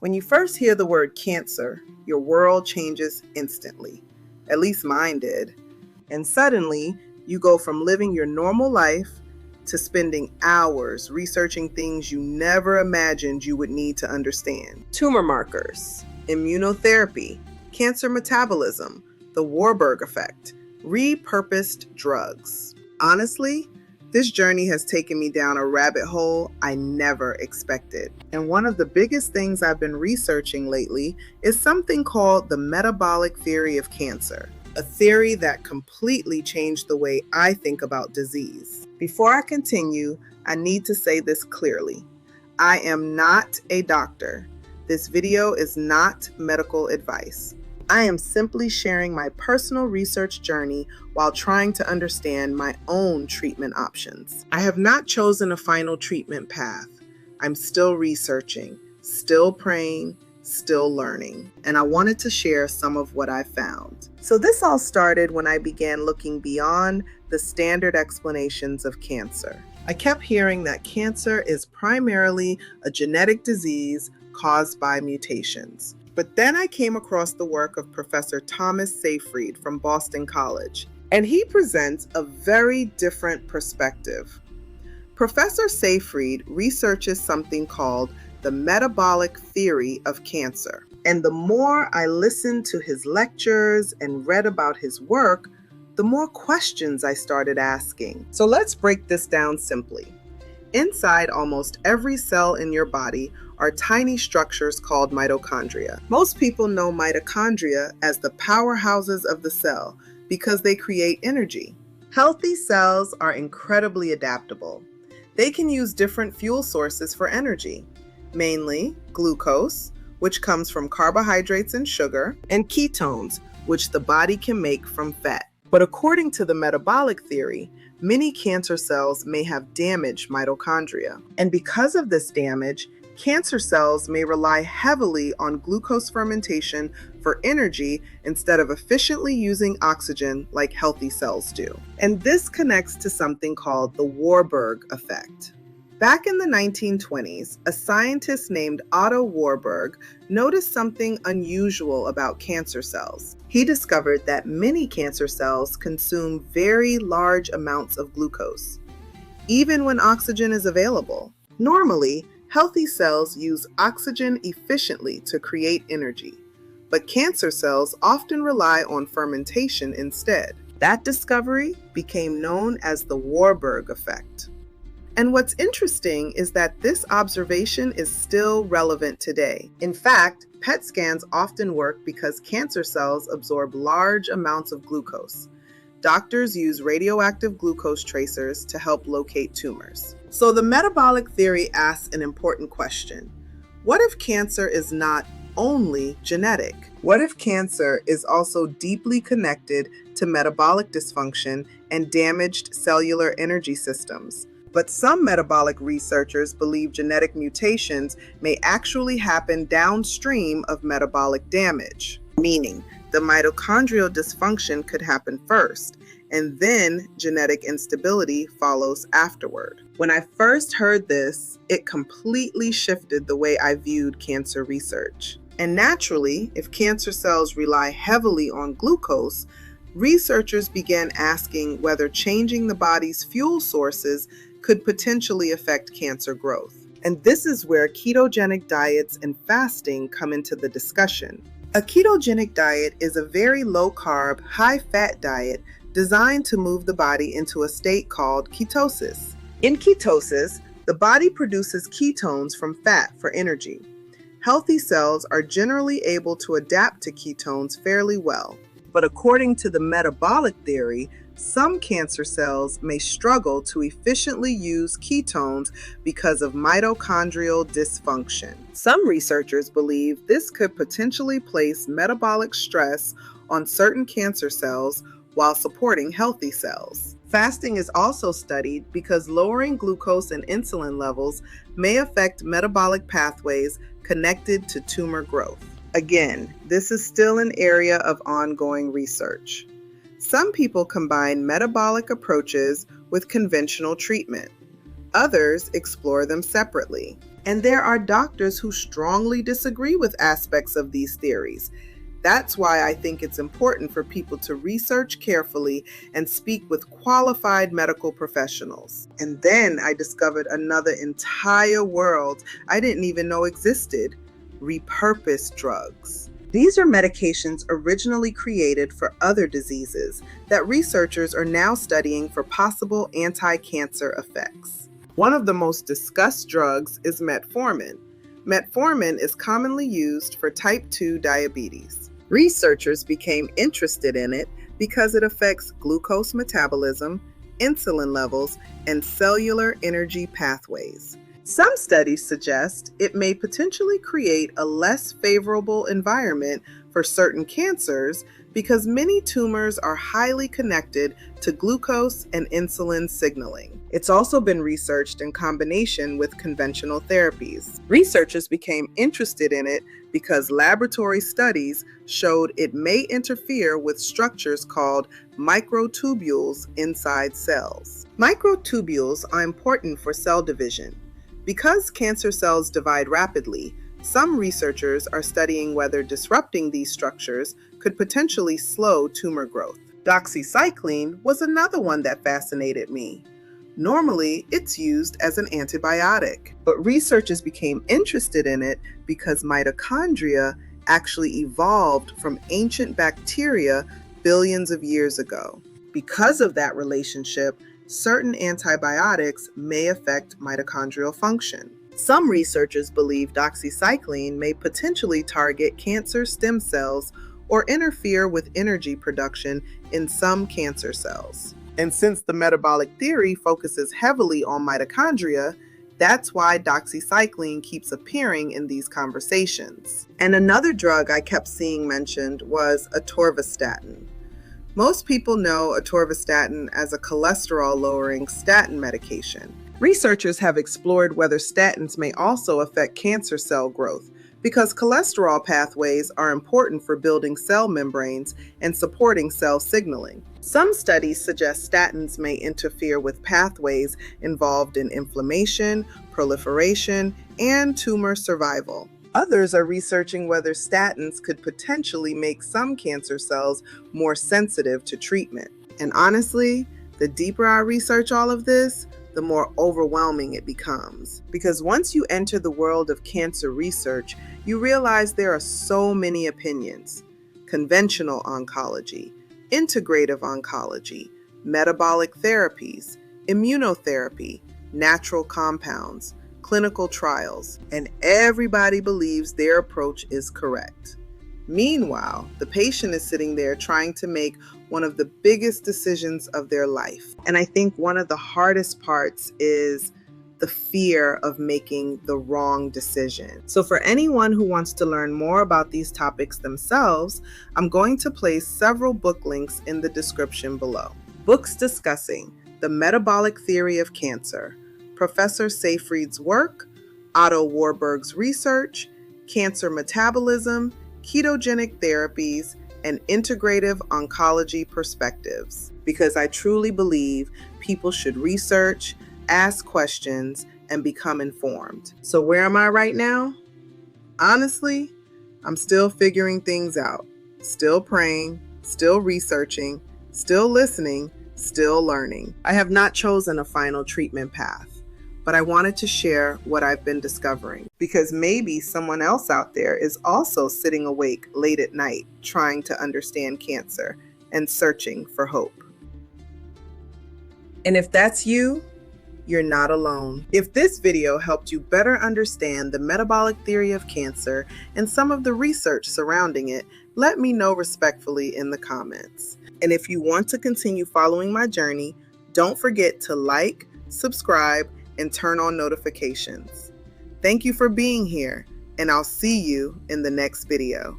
When you first hear the word cancer, your world changes instantly. At least mine did. And suddenly, you go from living your normal life to spending hours researching things you never imagined you would need to understand. Tumor markers, immunotherapy, cancer metabolism, the Warburg Effect, repurposed drugs. Honestly, this journey has taken me down a rabbit hole I never expected. And one of the biggest things I've been researching lately is something called the metabolic theory of cancer, a theory that completely changed the way I think about disease. Before I continue, I need to say this clearly. I am not a doctor. This video is not medical advice. I am simply sharing my personal research journey while trying to understand my own treatment options. I have not chosen a final treatment path. I'm still researching, still praying, still learning, and I wanted to share some of what I found. So this all started when I began looking beyond the standard explanations of cancer. I kept hearing that cancer is primarily a genetic disease caused by mutations. But then I came across the work of Professor Thomas Seyfried from Boston College, and he presents a very different perspective. Professor Seyfried researches something called the metabolic theory of cancer. And the more I listened to his lectures and read about his work, the more questions I started asking. So let's break this down simply. Inside almost every cell in your body are tiny structures called mitochondria. Most people know mitochondria as the powerhouses of the cell because they create energy. Healthy cells are incredibly adaptable. They can use different fuel sources for energy, mainly glucose, which comes from carbohydrates and sugar, and ketones, which the body can make from fat. But according to the metabolic theory, many cancer cells may have damaged mitochondria. And because of this damage, cancer cells may rely heavily on glucose fermentation for energy instead of efficiently using oxygen like healthy cells do. And this connects to something called the Warburg Effect. Back in the 1920s, a scientist named Otto Warburg noticed something unusual about cancer cells. He discovered that many cancer cells consume very large amounts of glucose, even when oxygen is available. Normally, healthy cells use oxygen efficiently to create energy, but cancer cells often rely on fermentation instead. That discovery became known as the Warburg Effect. And what's interesting is that this observation is still relevant today. In fact, PET scans often work because cancer cells absorb large amounts of glucose. Doctors use radioactive glucose tracers to help locate tumors. So the metabolic theory asks an important question. What if cancer is not only genetic? What if cancer is also deeply connected to metabolic dysfunction and damaged cellular energy systems? But some metabolic researchers believe genetic mutations may actually happen downstream of metabolic damage, meaning the mitochondrial dysfunction could happen first, and then genetic instability follows afterward. When I first heard this, it completely shifted the way I viewed cancer research. And naturally, if cancer cells rely heavily on glucose, researchers began asking whether changing the body's fuel sources could potentially affect cancer growth. And this is where ketogenic diets and fasting come into the discussion. A ketogenic diet is a very low-carb, high-fat diet designed to move the body into a state called ketosis. In ketosis, the body produces ketones from fat for energy. Healthy cells are generally able to adapt to ketones fairly well. But according to the metabolic theory, some cancer cells may struggle to efficiently use ketones because of mitochondrial dysfunction. Some researchers believe this could potentially place metabolic stress on certain cancer cells while supporting healthy cells. Fasting is also studied because lowering glucose and insulin levels may affect metabolic pathways connected to tumor growth. Again, this is still an area of ongoing research. Some people combine metabolic approaches with conventional treatment. Others explore them separately. And there are doctors who strongly disagree with aspects of these theories. That's why I think it's important for people to research carefully and speak with qualified medical professionals. And then I discovered another entire world I didn't even know existed: repurposed drugs. These are medications originally created for other diseases that researchers are now studying for possible anti-cancer effects. One of the most discussed drugs is metformin. Metformin is commonly used for type 2 diabetes. Researchers became interested in it because it affects glucose metabolism, insulin levels, and cellular energy pathways. Some studies suggest it may potentially create a less favorable environment for certain cancers because many tumors are highly connected to glucose and insulin signaling. It's also been researched in combination with conventional therapies. Researchers became interested in it because laboratory studies showed it may interfere with structures called microtubules inside cells. Microtubules are important for cell division. Because cancer cells divide rapidly, some researchers are studying whether disrupting these structures could potentially slow tumor growth. Doxycycline was another one that fascinated me. Normally, it's used as an antibiotic, but researchers became interested in it because mitochondria actually evolved from ancient bacteria billions of years ago. Because of that relationship, certain antibiotics may affect mitochondrial function. Some researchers believe doxycycline may potentially target cancer stem cells or interfere with energy production in some cancer cells. And since the metabolic theory focuses heavily on mitochondria, that's why doxycycline keeps appearing in these conversations. And another drug I kept seeing mentioned was atorvastatin. Most people know atorvastatin as a cholesterol-lowering statin medication. Researchers have explored whether statins may also affect cancer cell growth because cholesterol pathways are important for building cell membranes and supporting cell signaling. Some studies suggest statins may interfere with pathways involved in inflammation, proliferation, and tumor survival. Others are researching whether statins could potentially make some cancer cells more sensitive to treatment. And honestly, the deeper I research all of this, the more overwhelming it becomes. Because once you enter the world of cancer research, you realize there are so many opinions: conventional oncology, integrative oncology, metabolic therapies, immunotherapy, natural compounds, clinical trials, and everybody believes their approach is correct. Meanwhile, the patient is sitting there trying to make one of the biggest decisions of their life. And I think one of the hardest parts is the fear of making the wrong decision. So for anyone who wants to learn more about these topics themselves, I'm going to place several book links in the description below. Books discussing the metabolic theory of cancer, Professor Seyfried's work, Otto Warburg's research, cancer metabolism, ketogenic therapies, and integrative oncology perspectives. Because I truly believe people should research, ask questions, and become informed. So where am I right now? Honestly, I'm still figuring things out, still praying, still researching, still listening, still learning. I have not chosen a final treatment path, but I wanted to share what I've been discovering because maybe someone else out there is also sitting awake late at night trying to understand cancer and searching for hope. And if that's you, you're not alone. If this video helped you better understand the metabolic theory of cancer and some of the research surrounding it, let me know respectfully in the comments. And if you want to continue following my journey, don't forget to like, subscribe, and turn on notifications. Thank you for being here, and I'll see you in the next video.